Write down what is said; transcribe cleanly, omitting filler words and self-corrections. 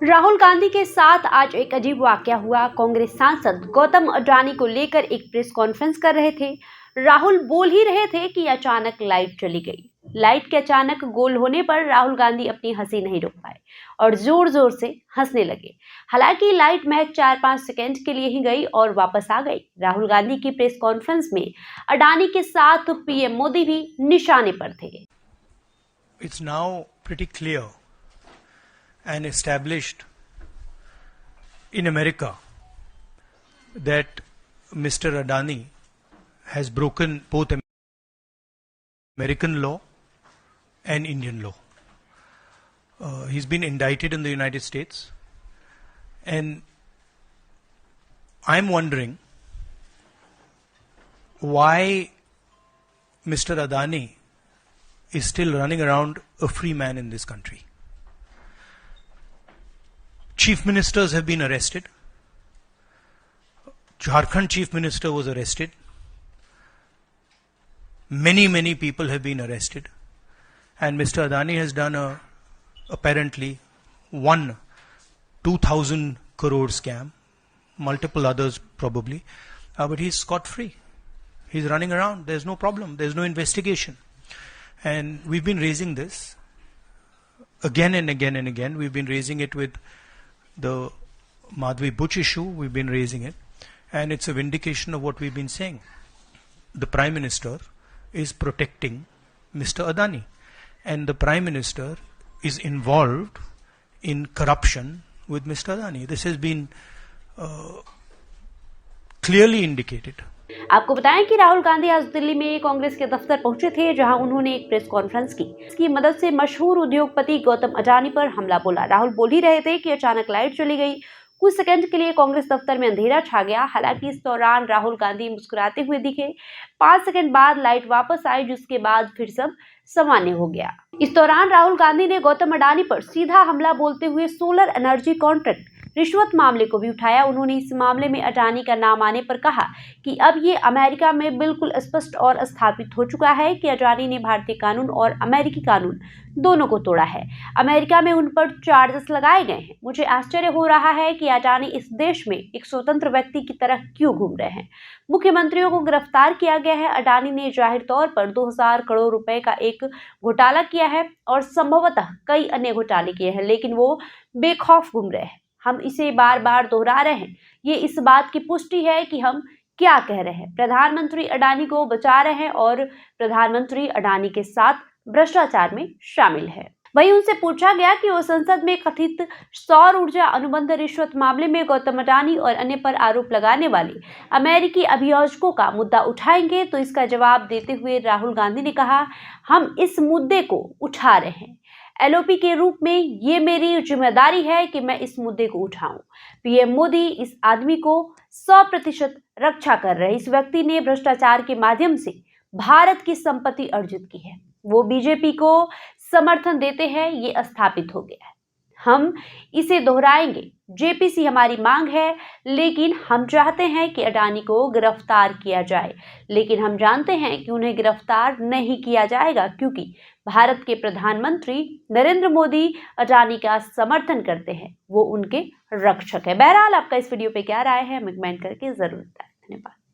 राहुल गांधी के साथ आज एक अजीब वाकया हुआ। कांग्रेस सांसद गौतम अडानी को लेकर एक प्रेस कॉन्फ्रेंस कर रहे थे। राहुल बोल ही रहे थे कि अचानक लाइट चली गई। लाइट के अचानक गोल होने पर राहुल गांधी अपनी हंसी नहीं रोक पाए और जोर जोर से हंसने लगे। हालांकि लाइट महज 4-5 सेकंड के लिए ही गई और वापस आ गई। राहुल गांधी की प्रेस कॉन्फ्रेंस में अडानी के साथ पीएम मोदी भी निशाने पर थे। It's now pretty clear and established in America that Mr. Adani has broken both American law and Indian law. He's been indicted in the United States, and I'm wondering why Mr. Adani is still running around a free man in this country. Chief ministers have been arrested. Jharkhand chief minister was arrested. Many people have been arrested. And Mr. Adani has done apparently one 2,000 crore scam, multiple others probably, but he's scot-free. He's running around. There's no problem. There's no investigation. And we've been raising this again and again and again. We've been raising it with the Madhvi Buch issue. We've been raising it. And it's a vindication of what we've been saying. The Prime Minister is protecting Mr. Adani. And the Prime Minister is involved in corruption with Mr. Adani. This has been clearly indicated. आपको बताएं कि राहुल गांधी आज दिल्ली में कांग्रेस के दफ्तर पहुंचे थे, जहां उन्होंने एक प्रेस कॉन्फ्रेंस की। इसकी मदद से मशहूर उद्योगपति गौतम अडानी पर हमला बोला। राहुल बोल ही रहे थे कि अचानक लाइट चली गई। कुछ सेकंड के लिए कांग्रेस दफ्तर में अंधेरा छा गया। हालांकि इस दौरान राहुल गांधी मुस्कुराते हुए दिखे। 5 सेकंड बाद लाइट वापस आई, जिसके बाद फिर सब सामान्य हो गया। इस दौरान राहुल गांधी ने गौतम अडानी पर सीधा हमला बोलते हुए सोलर एनर्जी कॉन्ट्रैक्ट रिश्वत मामले को भी उठाया। उन्होंने इस मामले में अडानी का नाम आने पर कहा कि अब ये अमेरिका में बिल्कुल स्पष्ट और स्थापित हो चुका है कि अडानी ने भारतीय कानून और अमेरिकी कानून दोनों को तोड़ा है। अमेरिका में उन पर चार्जेस लगाए गए हैं। मुझे आश्चर्य हो रहा है कि अडानी इस देश में एक स्वतंत्र व्यक्ति की तरह क्यों घूम रहे हैं। मुख्यमंत्रियों को गिरफ्तार किया गया है। अडानी ने जाहिर तौर पर 2000 करोड़ रुपए का एक घोटाला किया है और संभवतः कई अन्य घोटाले किए हैं, लेकिन वो बेखौफ घूम रहे हैं। हम इसे बार बार दोहरा रहे हैं। ये इस बात की पुष्टि है कि हम क्या कह रहे हैं। प्रधानमंत्री अडानी को बचा रहे हैं और प्रधानमंत्री अडानी के साथ भ्रष्टाचार में शामिल है। वहीं उनसे पूछा गया कि वो संसद में कथित सौर ऊर्जा अनुबंध रिश्वत मामले में गौतम अडानी और अन्य पर आरोप लगाने वाले अमेरिकी अभियोजकों का मुद्दा उठाएंगे, तो इसका जवाब देते हुए राहुल गांधी ने कहा, हम इस मुद्दे को उठा रहे हैं। एलओपी के रूप में ये मेरी जिम्मेदारी है कि मैं इस मुद्दे को उठाऊं। पीएम मोदी इस आदमी को 100% रक्षा कर रहे हैं। इस व्यक्ति ने भ्रष्टाचार के माध्यम से भारत की संपत्ति अर्जित की है। वो बीजेपी को समर्थन देते हैं, ये स्थापित हो गया है। हम इसे दोहराएंगे। जेपीसी हमारी मांग है, लेकिन हम चाहते हैं कि अडानी को गिरफ्तार किया जाए। लेकिन हम जानते हैं कि उन्हें गिरफ्तार नहीं किया जाएगा, क्योंकि भारत के प्रधानमंत्री नरेंद्र मोदी अडानी का समर्थन करते हैं। वो उनके रक्षक है। बहरहाल आपका इस वीडियो पे क्या राय है, हमें कमेंट करके जरूर बताएं। धन्यवाद।